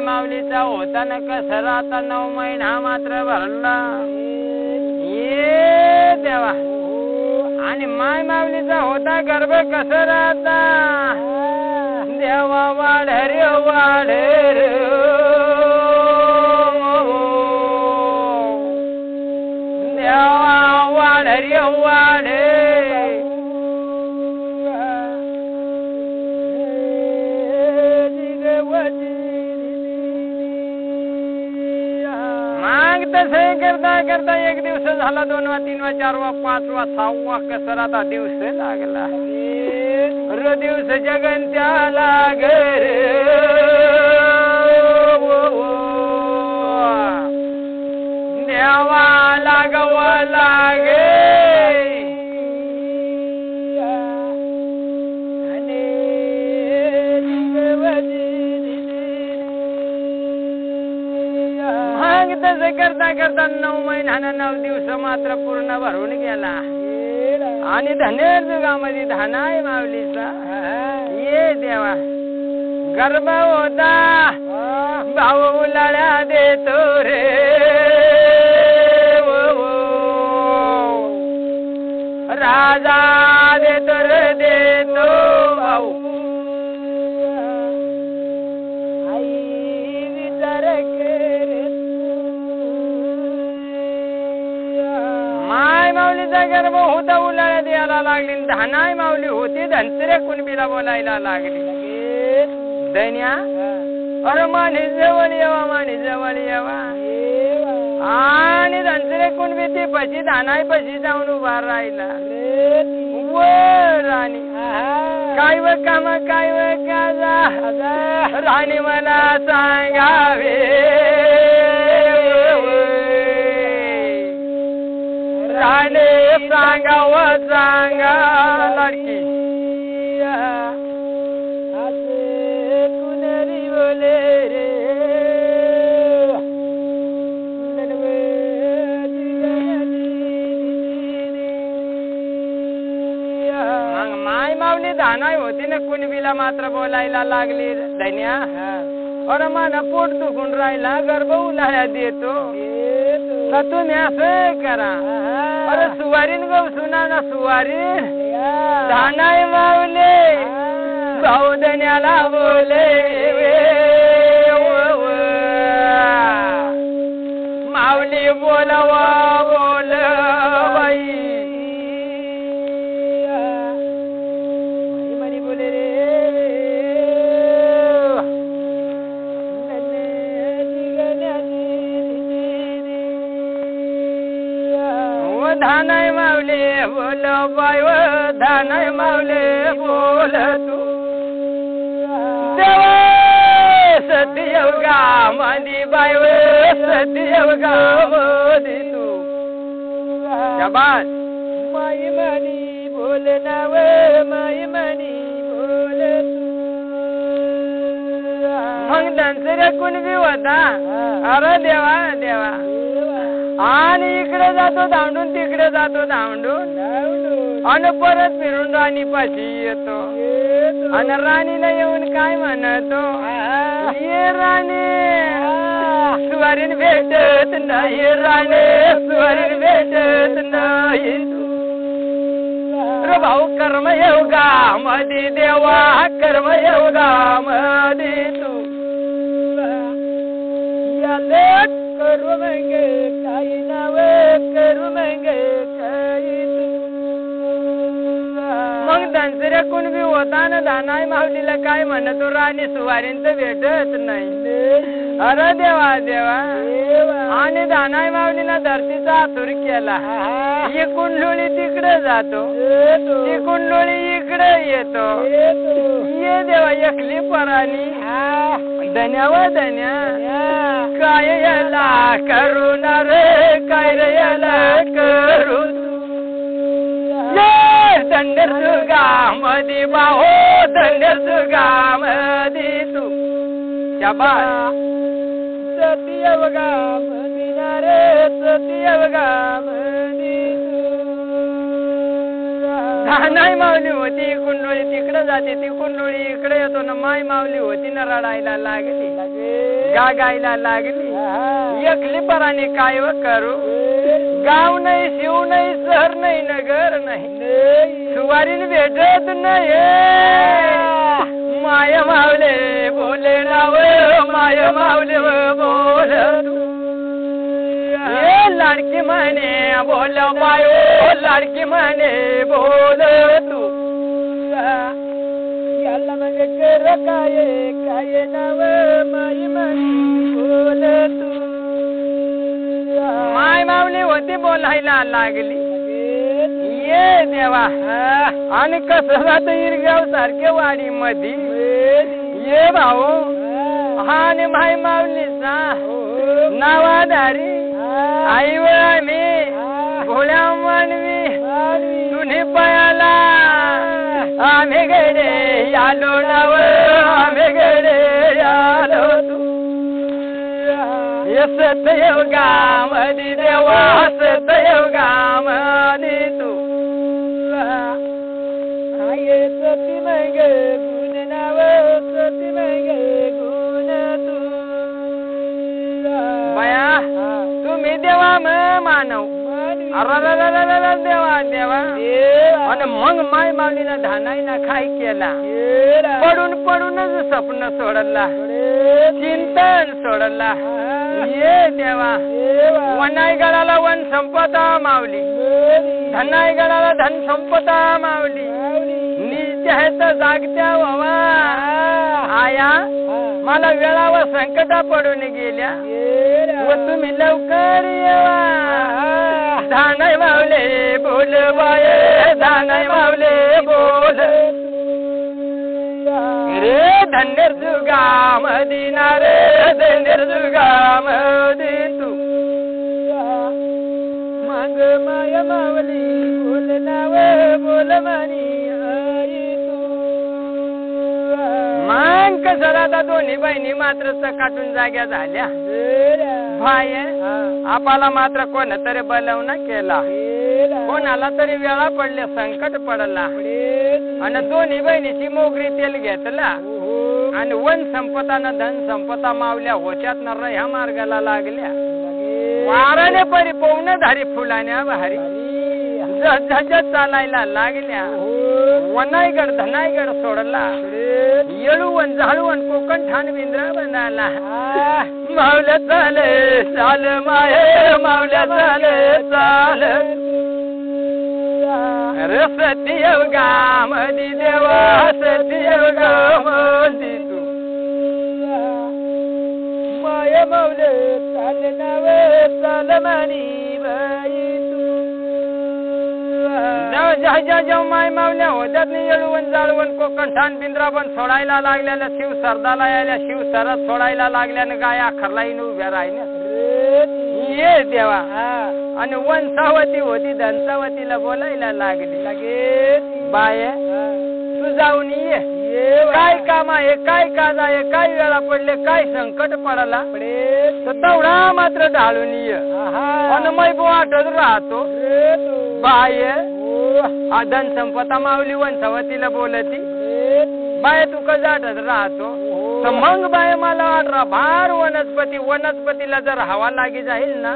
माऊलीचा होता न कसरा आता 9 महिना मात्र भरला ये देवा आणि माय माऊलीचा होता गर्भ कसरा आता देवा वाढ रे वाढ देवा वाढ रे वाढ तसे करता करता एक दिवस झाला 2वा 3वा 4वा 5वा 6वा कसरा आता दिवस लागला रो दिवस जगंत्या लागर देवा लागव लागे तसे करता करता 9 महिन्यानं 9 दिवस मात्र पूर्ण भरून गेला आणि धनेर जुगामध्ये धानाय माऊलीचा ये देवा गर्भ होता भाऊ उलाळ्या देतो रे राजा देतो रे देतो भाऊ माऊलीचा गर्भ होता उलाळ्या द्यायला लागली धानाय माऊली होती धनसरे कुणबीला बोलायला लागली दैन्या अरे माणी जवळ येवा माणी जवळ येवा आणि धनसरे कुणबी ती पशी धानाय पशी जाऊन उभा राहिला वर राणी काय व काम काय व काजा राणी मला सांगावे राणे सांगाव सांगा लडकी कुणरी बोले रे मग माय माऊली धानाय होती ना कुणबीला मात्र बोलायला लागली धन्या अरे माझा पोट दुखून राहिला गर्भ उलाळ्या देतो का तुम्ही असं करा अरे सुवारीन गो सुना ना सुवारीन धानाय माऊले भाऊ धन्याला बोले माऊली बोलवा बोल बाई मरी बोले रे धानाय माऊले बोल बाय धानाय माऊले बोल तू देव सत्यवगा मधी बाय सत्यवगा मधी तू शाबास माई मनी बोल नाव माई मनी बोल तू मग धनसरे कुणबी होता अरे देवा देवा आणि इकडे जातो धावून तिकडे जातो धावून आणि परत फिरून राणी पाशी येतो आणि राणीला येऊन काय म्हणतो ये राणी स्वारीन भेटत नाही राणी स्वारीन भेटत नाही रे भाऊ कर्मयोगा मध्ये देवा कर्मयोगा मध्ये तू याले करू मंगे काही नाव करू मंगे काही मग धनसऱ्या कुणबी होता ना धानाय माऊलीला काय म्हणतो राणी सुवारीन तर भेटत नाही अरे देवा देवा आणि धानाय माऊलीला धरतीचा आतुर केला ही कुंडलोळी तिकडे जातो ती कुंडलोळी इकडे येतो ये देवा एकली पराणी धन्याव धन्या काय याला करू ना रे काय रे याला करू दंडर दुर्गा मधी बाहो दंडर दुर्गा मधी तू शाबास सतीयवगा मधी ना रे सतीयवगा मधी तू नाही माऊली होती कुंडोळी तिकडे जाते ती कुंडोळी इकडे येतो ना माय माऊली होती ना रडायला लागली गागायला लागली एकली पराने काय व करू गाव नाही शिव नाही शहर नाही नगर नाही सुवारीन भेटत नाही माय मावले बोले नाव माय मावले बोल लाडकी म्हणे बोल बायो लाडकी म्हणे बोल तू याला म्हणजे कर काय नाव माई म्हणे बोल तू माय मावली होती बोलायला लागली ये देवा आणि कसं जात इरगाव सारखे वाडी मधी ये भाऊ हा आणि माय मावलीचा नावाधारी आई व आम्ही भोळ्या मानवी तुन्ही पयाला आम्ही गेले आलो नाव आम्ही गेले आलो तू सतयुगामधी देवा सतयुगामधी तू आये सती मग गुण नाव सती मग गुण तू बया तुम्ही देवा मानव देवा देवा आणि मग माय माऊलीला धानाईना खाय केला पडून पडूनच स्वप्न सोडला चिंतन सोडला ये देवा वनाई गडाला वन संपदा मावली धनाई गडाला धन संपदा मावली नित्य जागत्या व्हावा आया मला वेळा व संकटा पडून गेल्या व तुम्ही लवकर येवा धानाई मावले बोल बाये धानाई मावले बोल रे धन्यर जुगा मदीना रे धन्यर जुगा मदी तू मग माय मावली बोल नाव बोल मानी आई तू मग कसं आता दोन्ही बहिणी मात्र चकाटून जाग्या झाल्या भाय आपला मात्र कोण तरी बलवना केला कोणाला तरी वेळा पडले संकट पडला आणि दोन्ही बहिणीची मोगरी तेल घेतला आणि वन संपताना धन संपता मावल्या होत्यात न ह्या मार्गाला लागल्या वाराने परी पवनं धारी फुलाण्या भारी झझ चालायला लागल्या वनाईगड धनाईगड सोडला येळूवन झाळूवन कोकण ठाण बिंद्रा बनाला मावल्या चाले चाल माये मावल्या चाले चाल सत्ययुगामधी देवा सत्ययुगामधी तू माय मावले चाल नाव चाल मानी बाई तू जेव्हा माय मावल्या होत्यात नाही येळूवन जाळवण कोकण ठाण बिंद्राबन सोडायला लागल्याला शिव सरदाला यायला शिव सरत सोडायला लागल्यानं गाया खरलाईन उभ्या राहिल्या ये देवा आणि वंशावती होती धनसावतीला बोलायला लागली बाय तू जाऊन ये काय काम आहे काय काज आहे काय वेळा पडले काय संकट पडला तर तेवढा मात्र ढाळून ये आणि मै वाटत राहतो बाय धन संपता मावली वंशावतीला बोलती बाय तू कजाटच राहतो तर मग बाय मला वाटरा भार वनस्पतीला जर हवा लागी जाईल ना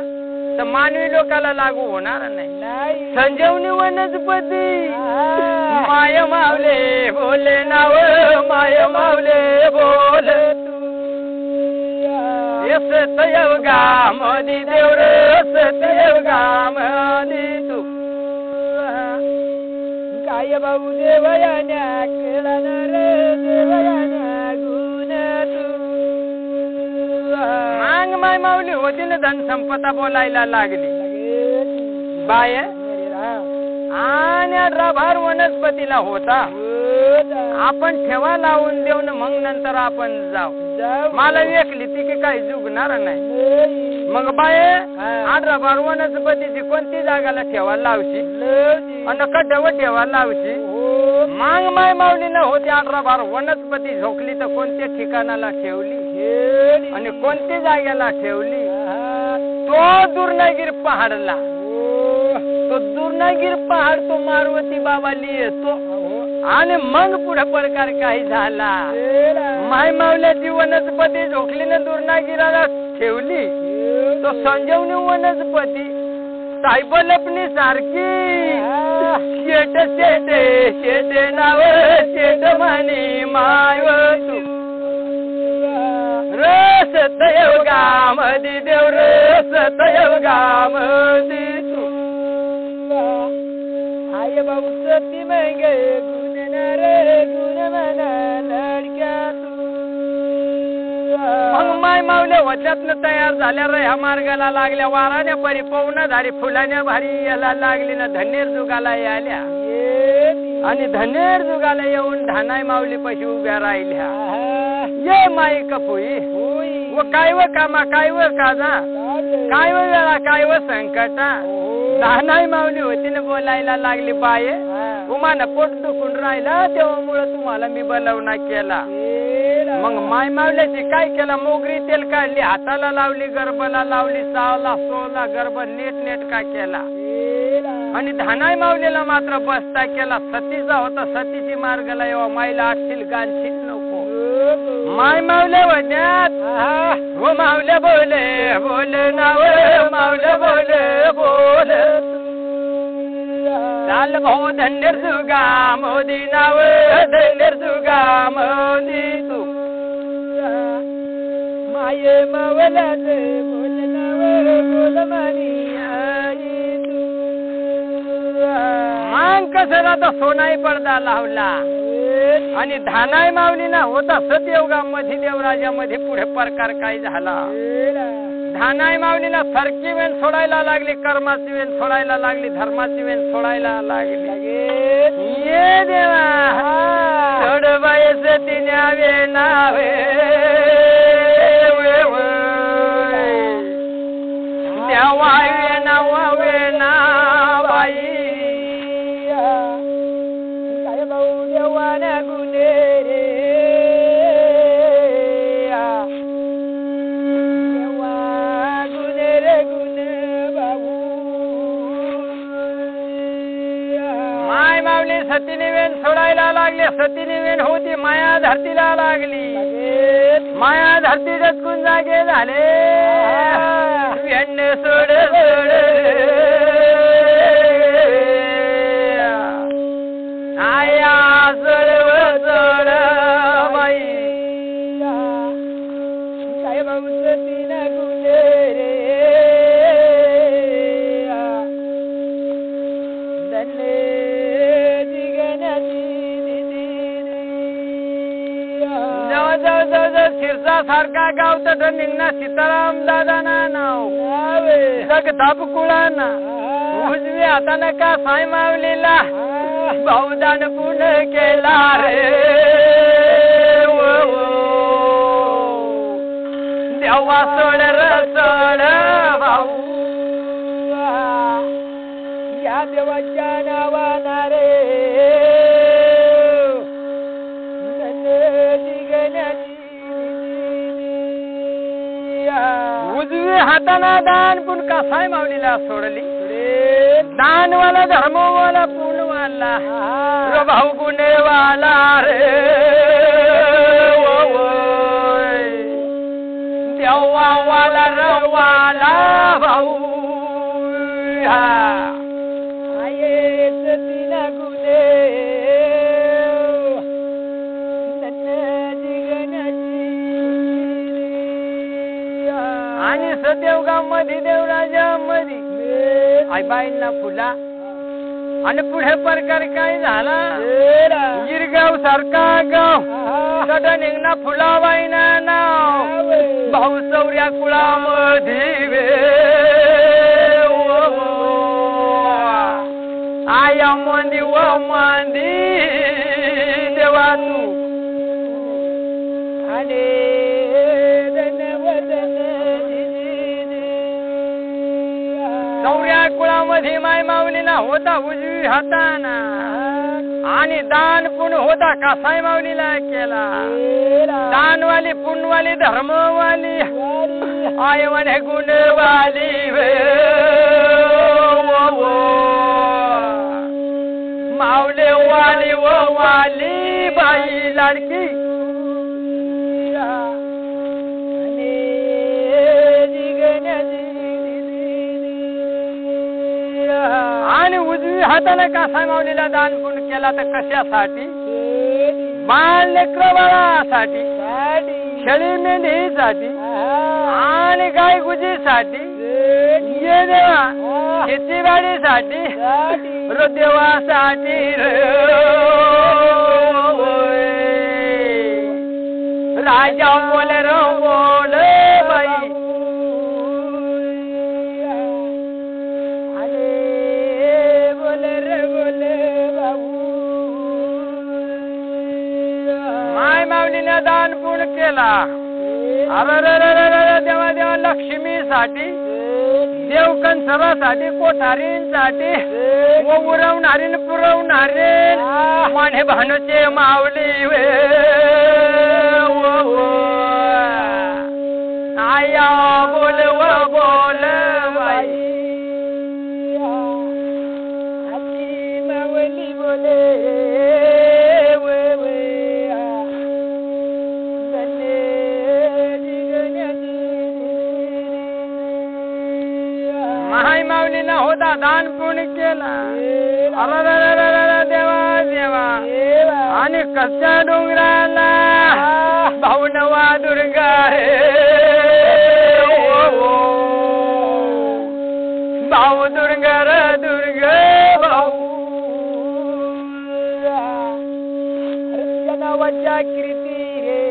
तर मानवी लोकाला लागू होणार नाही संजीवनी वनस्पती माय मावले बोले नाव माय मावले बोल सतयुगामधी देव सतयुगामधी तू काय भाऊ देवयान्या केळणार देवयान्या गुण तू मांग माय मावली होती ना धन संपदा बोलायला लागली बाय आणि रभार वनस्पतीला होता आपण ठेवा लावून देऊ ना मग नंतर आपण जाऊ मला एकली ती काही जुगणार नाही मग बाय रभार वनस्पतीची कोणती जागाला ठेवा लावशी आणि कड्यावर ठेवा लावशी मांग माय मावलीला होती रभार वनस्पती झोकली तर कोणत्या ठिकाणाला ठेवली आणि कोणत्या जागेला ठेवली तो दुर्नागिरी पहाडला तो रत्नागिरी पहाड तो मारुती बाबाली येतो आणि मग पुढे प्रकार काही झाला. माय मावल्याची वनस्पती झोकलीनं दुर्नागिराला ठेवली तो संजीवनी वनस्पती सायबलपणी सारखी शेट शेटे शेटे नाव शेट म्हणी मायव तू रस तयोगामधी देव रस तयोगामधी तू आय बाबू सती मग गुण म्हणा लडक्या तू. मग माय मावल्या वच्यातनं तयार झाल्या रे ह्या मार्गाला लागल्या वाराने परी पवना धारी फुलाने भारी याला लागली ना धनेर जुगाला आल्या आणि धनेर जुगाला येऊन धानाय माऊली पशी उभ्या राहिल्या. ये माई कपुई व काय व कामा काय व काजा काय व वेळा काय व संकटा. धानाय माऊली होती ना बोलायला लागली बाये उमानं पोट दुखून राहिला तेव्हा तुम्हाला मी बोलवणा केला. मग माय मावल्याची काय केला मोगरी तेल काढली हाताला लावली गर्भाला लावली सावला सोला गर्भ नीट नेट का केला आणि धानाय मावलीला मात्र बसता केला. सतीचा होता सतीची मार्गाला येवा माईला आठशील गाणशील नको. माय मावल्या वज्ञात हो मावल्या बोले बोले नाव मावल्या बोले बोल चाल भाऊ धन्यर जुगा मोदी नाव धन्यर जुगा मोदी तू माये मावल्याचे बोल नाव बोल म्हणी आई तू. मांग कसरा तो सोनाई पडदा लावला आणि धानाय मावलीना होता सतयुगामध्ये देवराजामध्ये पुढे प्रकार काय झाला. धानाय माऊलीला सरकी वेण सोडायला लागली कर्माची वेण सोडायला लागली धर्माची वेण सोडायला लागली. ये देवा सोडबायस तिन्या वेणावे देवा वेणा वेणा बाई काय भाऊ देवाना गुणे रे सतीने वेण सोडायला लागले. सतीने वेण होती माया धरतीला लागली. माया धरती दचकून जागे झाले वेण सोड सोड आया सोडव सोड बाई काय भाऊ सतीन गुले रे धन्य शिरसा सारखा गाव तर निघना सीताराम दादा ना नाव जग धापकुळाना उजवी हातानं का साई मावलीला भाऊदान पुण्य केला रे देवा सोड सोड भाऊ या देवाच्या नावाना रे उजवी हाताना दान पुन कसाय माऊलीला सोडली. दानवाला धर्मवाला पुण्यवाला रो भाऊ गुणेवाला रे देवावाला रवाला भाऊ आये सतीना गुणे आणि सदेवगावमध्ये देवराजामध्ये आईबाईंना फुला आणि पुढे प्रकार काय झाला. गिरगाव सारखा गाव कड निघणा फुलाबाईना नाव भाऊ सौर्या कुळामध्ये आया मंदी व मंदी देवा तू आणि सौर्या कुळामध्ये माय माऊलीला होता उजवी हाताना आणि दान पुण्य होता कासाय माऊलीला केला. दानवाली पुण्यवाली धर्मवाली आय म्हणे गुणवाली माऊले वाली व वाली बाई लाडकी आणि उजवी हाताने कासाय माऊलीला दान पुण्य केला तर कशासाठी बाळ लेकरं बाळासाठी शेळी मेंढीसाठी आणि गाय गुजीसाठी ये देवा शेतीवाडीसाठी रो देवासाठी राजा बोले रो बोले बाई बोले रे बोले बाबू माय माऊलीने दान पुण्य केला अरे देवा देवा लक्ष्मीसाठी देव कंसरासाठी कोठारींसाठी उरवणारी पुरवणारे माने भानुचे माऊली वे आया बोल व बोल बाई माऊली बोले माय माऊलीनं होता दान पुण्य केला अरे देवा देवा आणि कच्च्या डोंगराला भाऊ नवा दुर्गा भाऊ दुर्गा रे दुर्गा भाऊ नावाच्या कीर्ती रे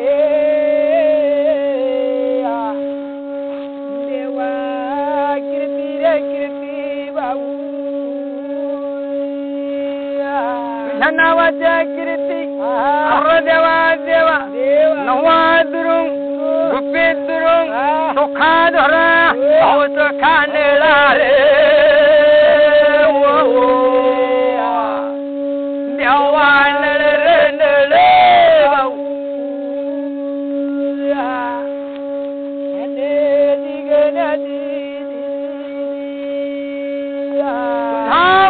देवा कीर्ती रे कीर्ती भाऊ तुझ्या नावाच्या कीर्ती अरे देवा देवा नवा दुरुंग गुप्पे दुरुंग सोखा धरा भाऊ चोखा नेळा रे देवा नळ रे नळ भाऊ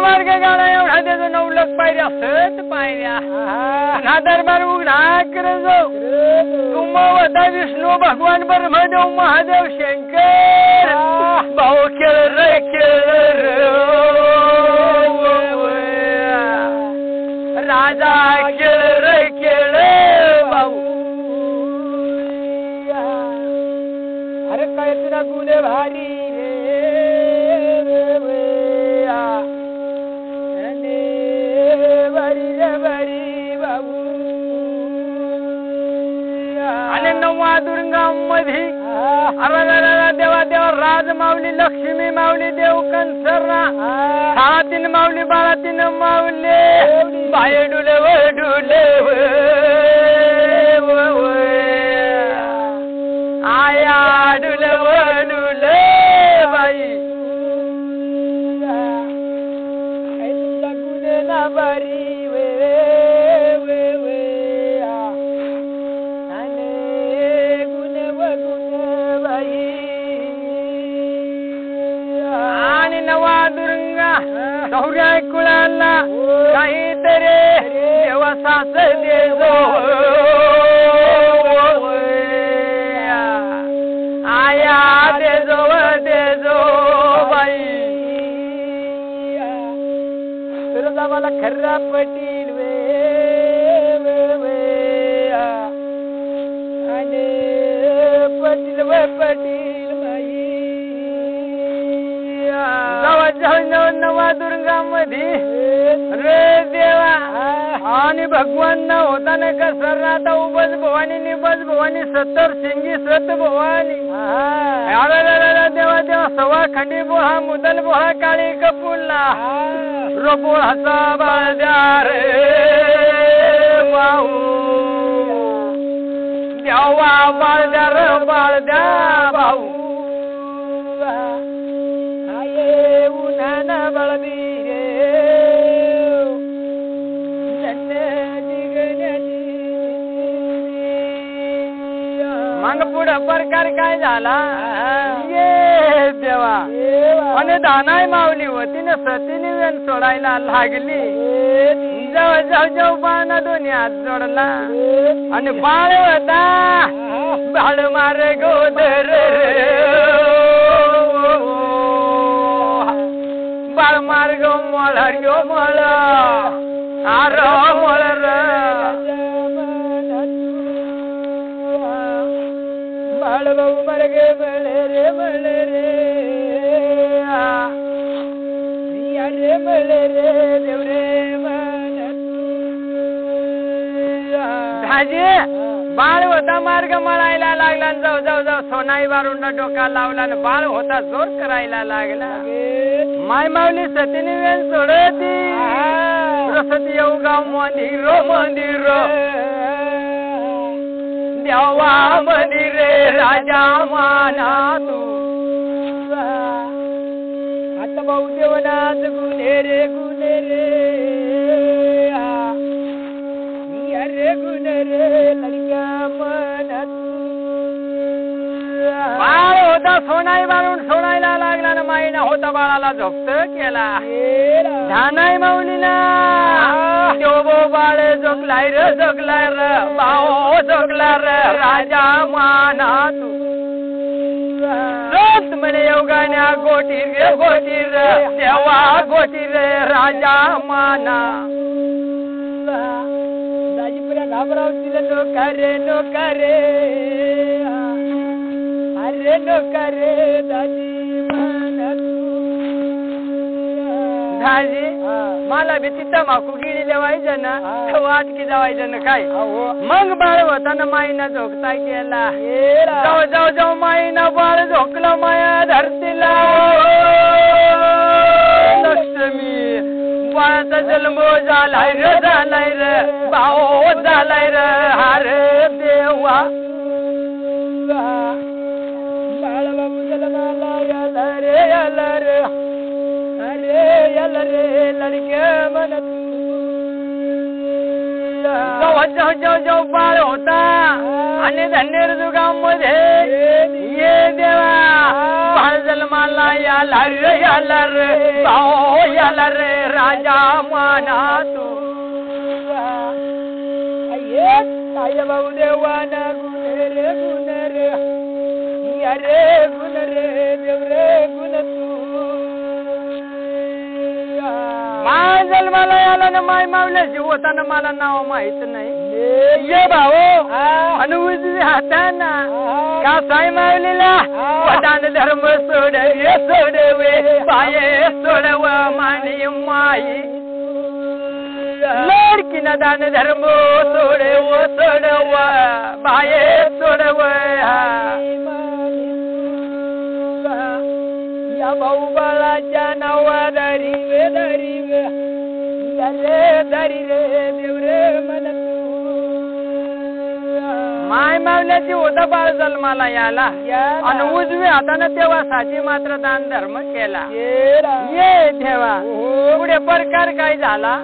मार्ग गाडा एवढा त्याचं 9 लाख पायऱ्या असत पायऱ्या हा दरबार उघडा कर जाऊ तुमवता विष्णू भगवान ब्रह्मदेव महादेव शंकर भाऊ खेळ रे खेळ राजा खेळ रे खेळ भाऊ अरे काय तुला गुन्हे भारी आणि नवा दुर्गामध्ये अरे देवा देवा राज माऊली लक्ष्मी माऊली देव कंसरा 3 माऊली 12 माऊली बाय डुले व डुले आया डुले व डुले बाई गुणे ना बारी आणि नवा दुर्गा गौऱ्या कुळाला काहीतरी देवासास देजो आया देजो देजो बाई तुला मला खर्रा पटील आणि पटील व पटील नवा दुर्गा मध्ये रे देवा आणि भगवान होताना कसर आता उबज भवानी निबज भवानी 70 शिंगी सत भवानी देवा देवा सवा खंडी बोहा मुदल बोहा काळी कपुला रोपोळाचा बाळद्या रे वाहू देवा बाळद्या रे बाळद्या भाऊ उन्हाना बळबी मग पुढं प्रकार काय झाला ये देवा आणि दानाई माऊली होती ना सतीने वेण सोडायला लागली. जाऊ जाऊ जाऊ बाणा दोन्ही हात जोडला आणि बाळ होता बाळ मारे गोदर बाळ मार्ग मळ हरिओ मळ आर मळ बाळ भाऊ मरगे मळे रे मळे रे रे मळे रे देवरे भाजी बाळ होता मार्ग मळायला लागला जाऊ जाऊ जाऊ सोनाई वारून डोका लावला बाळ होता जोर करायला लागला. माय माऊली सतीने वेळ सोडती रसती येऊ गाव मंदिर मंदिर देवा मंदिर राजा माना तू आता भाऊ देवनाथ गुन्हे रे अरे गुन्हे रे लडक्या मनात बाळ होता सोनाई बाळून सोडायला लागला ना माईना होता बाळाला झोपत केला. धानाई माऊलीला देवो बाळ झोकलाय र झोकलाय र भाऊ झोकला र राजा माना तू रोज म्हणे योगान्या गोटी रे देवा गोटी रे राजा माना दाजीपुऱ्या घाबरावतील नो करे अरे नो करे दाजी माना दाजी मला भीती तमाखू गिळी देवायचं ना वाटकी जावायचं ना काय. मग बाळ होताना माईना झोकता गेला. जाऊ जाऊ जाऊ माईना बाळ झोकला माया धरतीला लक्ष्मी बाळाचा जन्म झालाय रे भाऊ झालाय रे हार देवा बाळ बाबू जन्माला याला रे अरे याला रे लडक्या म्हणत जाऊ जाऊ जाऊ बाळ होता आणि धन्य जुगामध्ये ये देवा बाळ जन्माला याला रे भाऊ याला रे राजा माना तू काय भाऊ देवाना गुण रे अरे गुण रे देव रे गुण तू माय जन्माला याला ना माय मावल्याची होताना मला नाव माहित नाही. ये भाऊ आणि उजवी हाताना का साई मावलीला वदान धर्म सोडवे पाये सोडव मानी माई लडकीना दान धर्म सोडव पाये सोडव या भाऊ बाळाच्या नावा दरी रे देव रे मन माय मावल्याची होता बाळ जन्माला याला आणि उजवी हातानं तेव्हा साची मात्र दान धर्म केला. ये देवा पुढे प्रकार काय झाला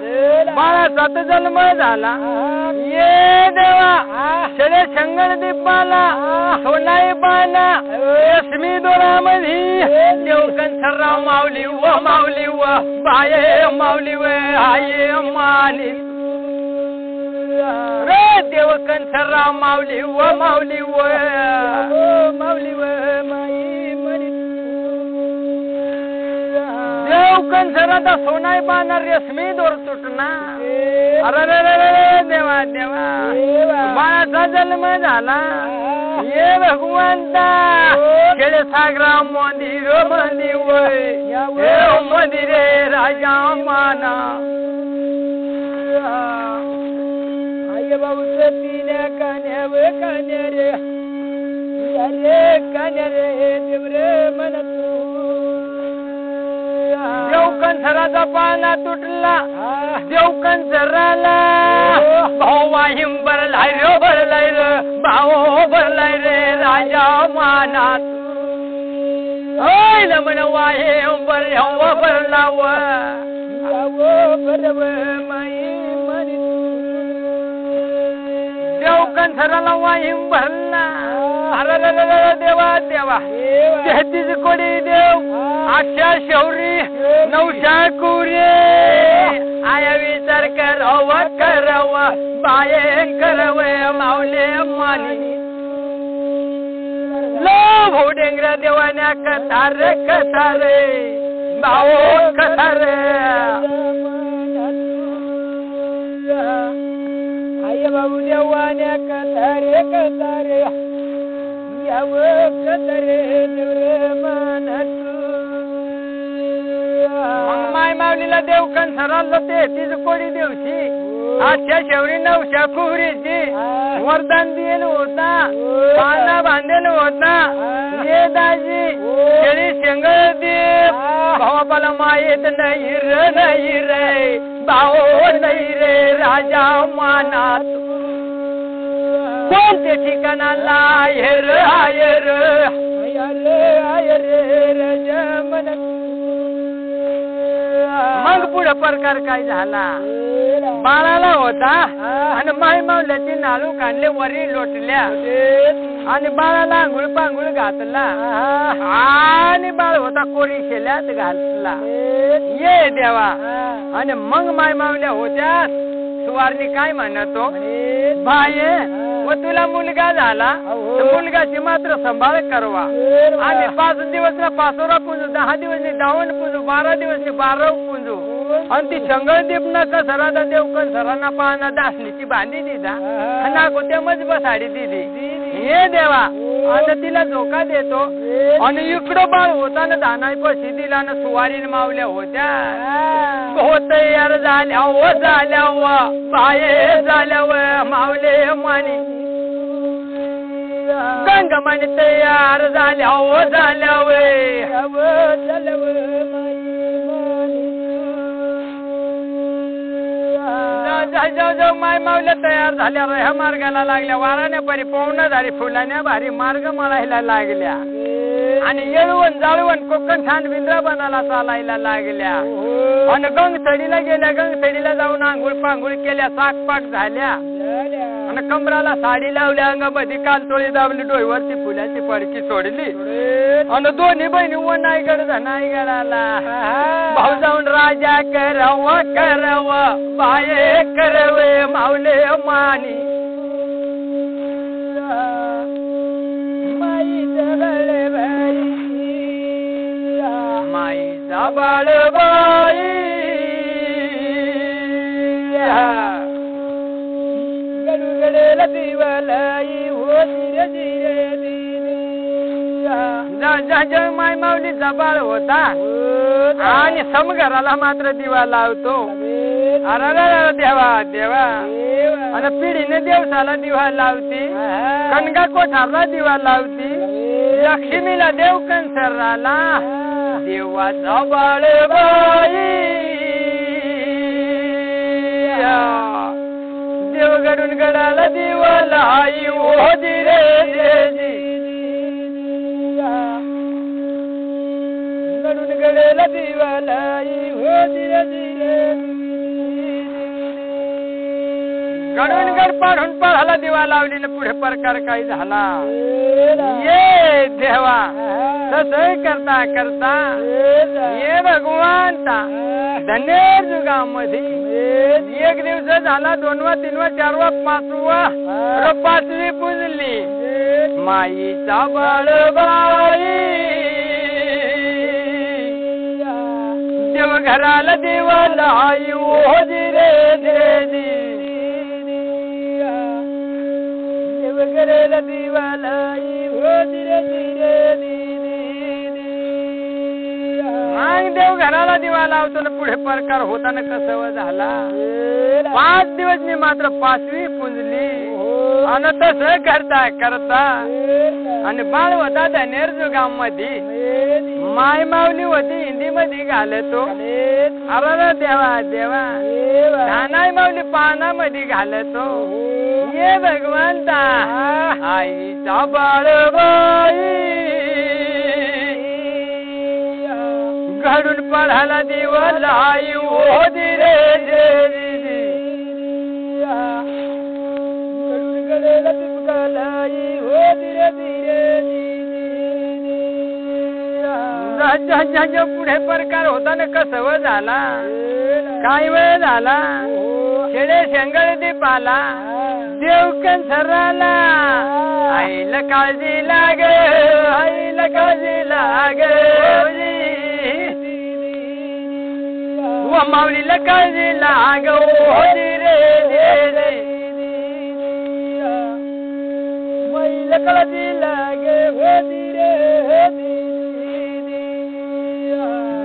बाळाचा तर जन्म झाला. ये देवा शेळे शंगर दीपाला सोनाई पाना रश्मी दोरामधी देव कंसराव माऊली व बाये माऊली व आये माली रे देव कंसराव माऊली व माई मनी देव कंसराचा सोनाई पाना रेशमी दोर तुटना. अरे देवा बाळाचा जन्म झाला. ये भगवंता खेळे सागरा मंदिर राजा माना आय भाऊ तीन कान्या रे कान्या रे देव रे मन देव कंसराचा पाना तुटला. देव कंसराला भाऊ वाहिम भरलाय रे भाऊ भरलाय रे राजा मानात म्हण वाहे भरला देव कंसराला वाहिम भरला. अरे देवा 33 कोटी देव आठशा शौरी नऊशा कुरे आया विचार कराव बाये करव माऊले मानी लो भोडेंगरा देवान्या कथा रे भाऊ कथा रे आय बाबू देवान्या कथा रे याव कथा रे मग माय माऊलीला देवकण सरल ते तीच कोडी देवशी आठशा शेवरी नऊशा कुहरीची वरदान दिलेलं होता पाना बांधलेलं होता ये दाजी शेळी शेंगळ दे भावाला माहीत नाही रे भाऊ नाही रे राजा मानात कोणते ठिकाणाला आयर मग पुढे प्रकार काय झाला बाळाला होता आणि माय मावल्याची नालू काढले वरी लोटल्या आणि बाळाला आंघोळ पांघोळ घातला आणि बाळ होता कोळी शेल्यात घातला ये देवा आणि मग माय मावल्या होत्या सुवारणी काय म्हणतो भाये व तुला मुलगा झाला तर मुलगाची मात्र सांभाळ करवा आणि 5 दिवस ना 5 पुंजू 10 दिवस ने 10 पुंजू 12 दिवस ने 12 पुंजू आणि ती शंगळदीप न कसरादा देवकन सरांना पाहना दासनीची बांधी दिदा ना गोत्यामध्ये बसाडी दिली हे देवा आणि तिला धोका देतो आणि इकडं बाळ होता ना दानाई पशी दिला ना सुवारीन मावल्या होत्या होत यार झाल्या बाये झाल्या मावले मानी गंगमणी तयार झाल्या जाऊ माय मावल्या तयार झाल्या ह्या मार्गाला लागल्या वाराण्या परी पवना झाली फुलाण्या भारी मार्ग मळायला लागल्या आणि येळवण जाळवण कोकण छान विंद्राबनाला चालायला लागल्या आणि गंगथडीला गेल्या गंगथडीला जाऊन आंघोळ पांघोळ केल्या साकपाक झाल्या आणि कमराला साडी लावल्या अंगामध्ये कालतोळी दाबली डोईवरती फुलाची पडकी सोडली आणि दोन्ही बहिणी व नायगडाला भाऊ जाऊन राजा करव बाये करवे मावले मानी माईचा बाळबाई गडूगडेला दिवालाई हो जय माय माऊलीचा बाळ होता आणि समघराला मात्र दिवा लावतो अरे देवा आणि पिढीने देवसाला दिवा लावती कणगा कोठारला दिवा लावती लक्ष्मीला देव कंसराला देवाचा बाळबाई देवगडून गडाला दिवा लाई ओ रे गडून गडाला दिवा लाई हो गडूनगड पाडून पळाला दिवा लावली ना पुढे प्रकार काय झाला ये देवा तसं करता ये भगवंता धन्य जुगामध्ये एक दिवस झाला 2वा 3वा 4वा 5वा 5वी पुजली माईचा बाळबाई देव घराला दिवा लाई ओ रे देवघराला दिवा लाई हो देवघराला दिवा लावतो ना पुढे प्रकार होताना कसं झाला 5 दिवस मी मात्र 5वी पुंजली आणि तसं करता आणि बाळ होता धनेर जुगामध्ये माय माऊली होती हिंदी मध्ये घालतो अरे देवा धानाई माऊली पानामध्ये घालतो ये भगवंता आईचा बाळबाई घडून पळाला दिवा लाई ओ रे घडून गडेला दिवा लाई हो ज्याच्या पुढे प्रकार होता ना कसं झाला काही वेळ झाला शेळे शेंगळ दीपाला देवकन सराला आईला काळजी लाग आईला काळजी लाग व माऊलीला काळजी लाग होती रे माईला काळजी लाग होती रे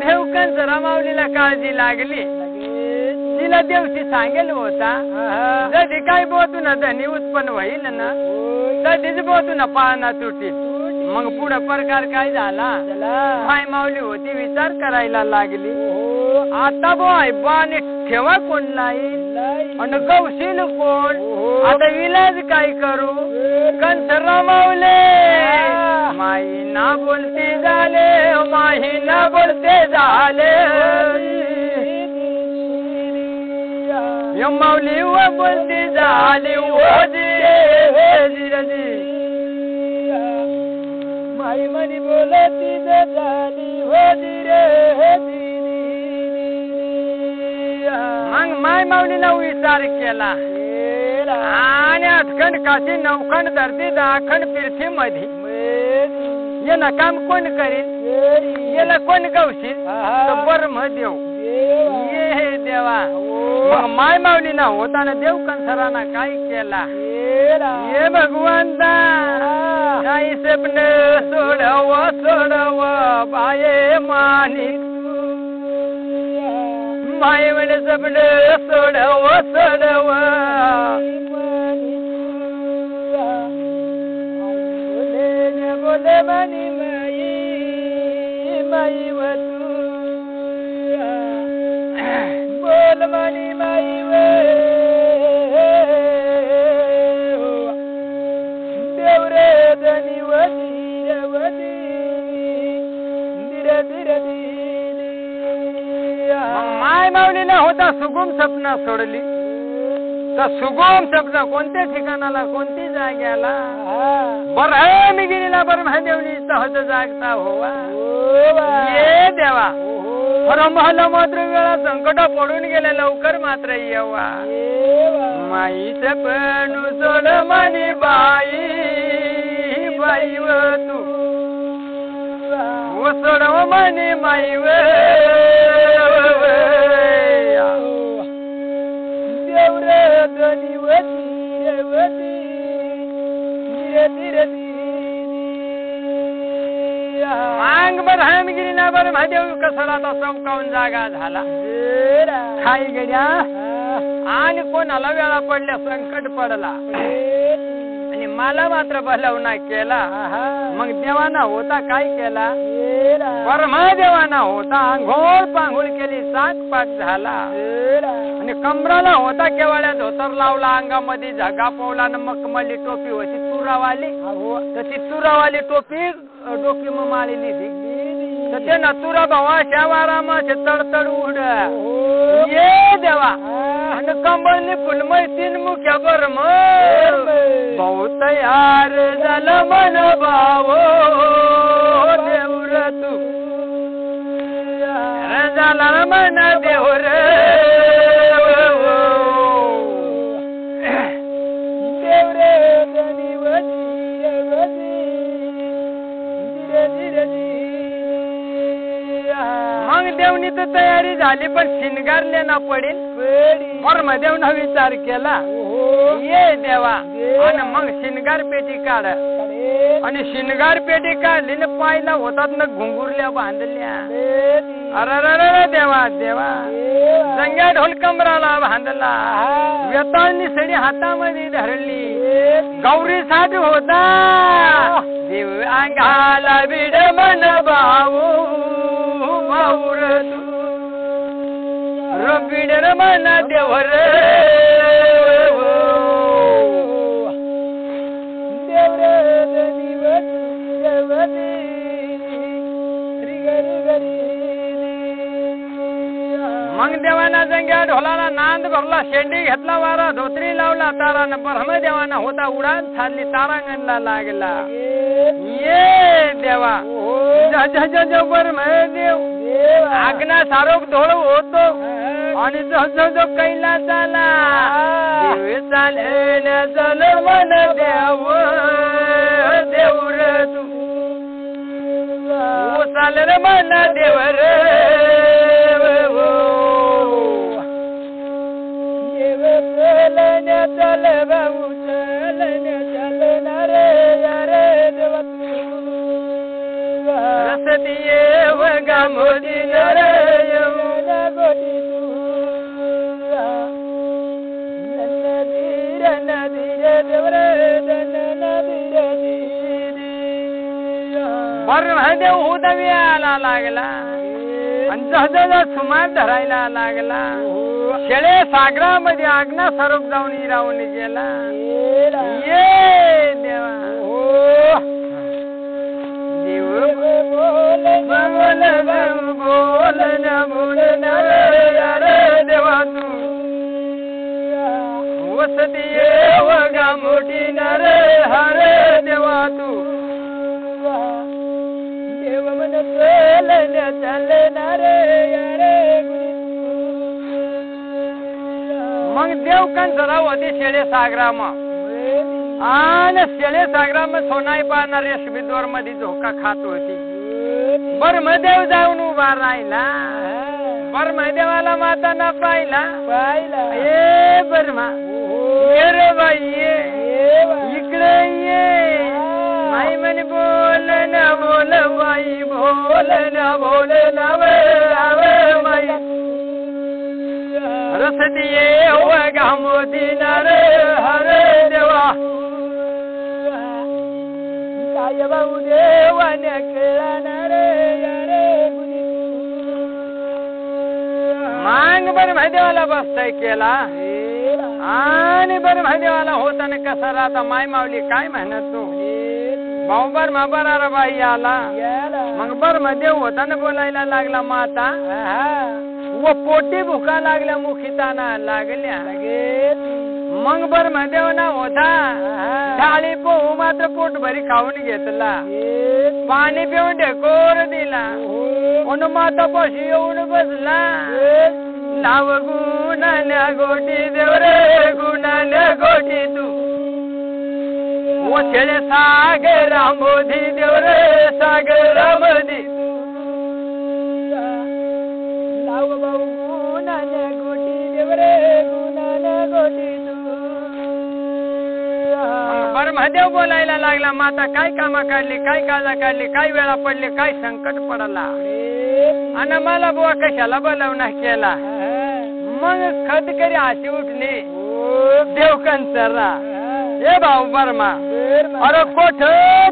देवकन सरा माऊलीला काळजी लागली तिला देवशी सांगेल होता जधी काय बोतून धनी उत्पन्न होईल ना कधीच बोतून पाळणा तुटील मग पुढे प्रकार काय झाला माय माऊली होती विचार करायला लागली आता बोय बाने ठेवा कोण लाईल आणि गवशील कोण आता इलाज काय करू कंसरा माऊले माई ना बोलते झाले माही ना बोलते झाले माऊली व बोलते झाली माई मनी बोलती झाली मग माय माऊलीला विचार केला आणि अखंड काशी नवखंड धरती दाखंड पृथ्वी मध्ये याला काम कोण करील याला कोण गवशील बरम देव ये देवा मग माय माऊलीना होताना देव कंसराना काय केला ये भगवंता काही स्वप्न सोडव सोडव बाये मानी माय म्हणे स्वप्न सोडव सोडव बोले मानी माई माई व तू बोल मानी माई व देवरे धनी वदी धीरे धीरे माय माऊलीला होता सुगम सपना सोडली तर सुगम सपना कोणत्या ठिकाणाला कोणती जाग्याला बरमिगिरीला बरमदेवनी सहज जागता होवा ये देवा ब्रह्माला मात्र वेळा संकट पडून गेले लवकर मात्र येवा माईच पण सोड मानी बाई बाई व तू व सोडव मानी माई व देवरे धनी वती धीरे धीरे मांग बरमिगिरीला बरमदेव कसला तो चौकावून जागा झाला खाई गेल्या आणि कोणाला वेळा पडल्या संकट पडला आणि मला मात्र भलवना केला मग देवाना होता काय केला परमदेवाना होता आंघोळ पांघोळ केली सात पाठ झाला आणि कमराला होता केवळ्या धोतर लावला अंगामध्ये झगा पोवला न मखमली टोपी होती तुरावाली तशी तुरावाली टोपी डोकी मग माळली तर ते नतुरा भावा शावारामा तडतड उड ये देवा आणि कंबळनी फुलमय तीन मुख्या बरम भाऊ तयार झालं मन भाव देवर तू झाला मन देवर देवरे धनी वदी मग देवनी तर तयारी झाली पण शिनगारले ना पडेल परमदेवना विचार केला ये देवा आणि मग शिनगार पेटी काढ आणि शिनगार पेटी काढली ना पायला होतात ना घुंगुरल्या बांधल्या अरे देवा देवा जंग्या ढोल कमराला बांधला वेताळनी सडी हातामध्ये धरली गौरी साठी होता देव अंगाला बिड मन भाऊ भाऊर तू रबिड मन देवर मग देवाना जंग्या ढोलाला नांद भरला शेंडी घेतला वारा धोत्री लावला तारानं ब्रह्मदेवाना होता उडान छाडली तारांगणला लागला ये देवा देव आज्ञा सारोग धोळ होतो आणि जो कैलासाला देव चालण्याचं मन देव देऊर तू चाल रे मन देव रे देव चल बाबू चलणार रे देवा रसती येव गामोदी रे यमुना गोटी तू नदी देव रे नदी बर महादेव उदवी आला लागला आणि जसं सुमार धरायला लागला शेळे सागरामध्ये आज्ञा स्वरूप जाऊन राहून गेला ये देवा देव बोल रे देवा तू वसती वगा मोठी न रे हरे देवा तू देव मन चालणार रे मग देव कंसरा होती शेळे सागरामा आणि शेळे सागरामा सोनाई पाहणार रेशमीद्वार मध्ये झोका खात होती बर्मदेव जाऊन उभा राहिला बर्मदेवाला माता न पाहिला ए बर्मा ये रे बाई ये इकडे ये माई म्हणे बोल ना बोल बाई बोल ना आवे माई रसती ये गामोदी रे हरे देवा काय बाबू देवाने खेळणार रे मांग बर महादेवाला बसताय केला आणि बर महादेवाला होताना कसा राहता माय मावली काय म्हणत तू भाऊ बर माबारा बाई आला मग बर महादेव होताना बोलायला लागला माता व पोटी भुका लागल्या मुखिताना लागल्या मग बर महादेव ना होता डाळी पोहू मात्र पोट भरी खाऊन घेतला पाणी पिऊन ढेकोर दिला म्हणून माता पाशी येऊन बसला लाव गुणान्या गोटी देव रे गुणान्या गोटी तू ओ शेळे सागरा मोदी देव रे सागरा मोदी लाव भाऊ गुणान्या गोटी देव रे गुणान्या गोटी बर महादेव बोलायला लागला माता काय कामा काढली काय काळजा काढली काय वेळा पडली काय संकट पडला आणि मला बुवा कशाला बोलावणा केला मग खदकरी हाती उठली देवकंचरा हे भाऊ बर्मा अरे कोठ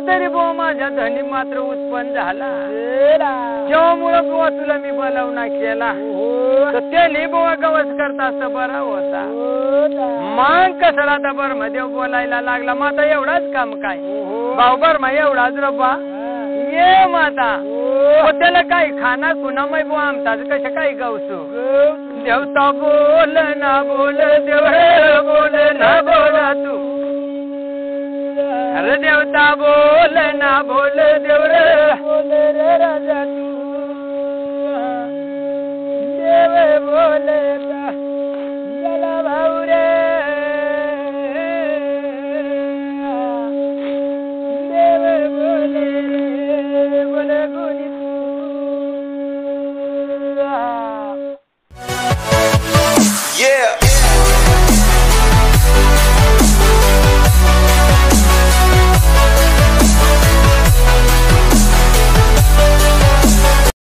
तरी बुवा माझ्या धनी मात्र उत्पन्न झाला जेव्हा बुवा तुला मी बोलावणा केला तर त्याने बुवा गवस करता असं बरा होता मग कसला तर बर्मदेव बोलायला लागला माता एवढाच काम काय भाऊ बर्मा एवढाच रब्बा ये माता त्याला काही खाना कुणा मै बुवा आमचाच कसं काही गवसू देवता बोल ना बोल देव रे बोल ना बोला तू अरे देवता बोल ना बोल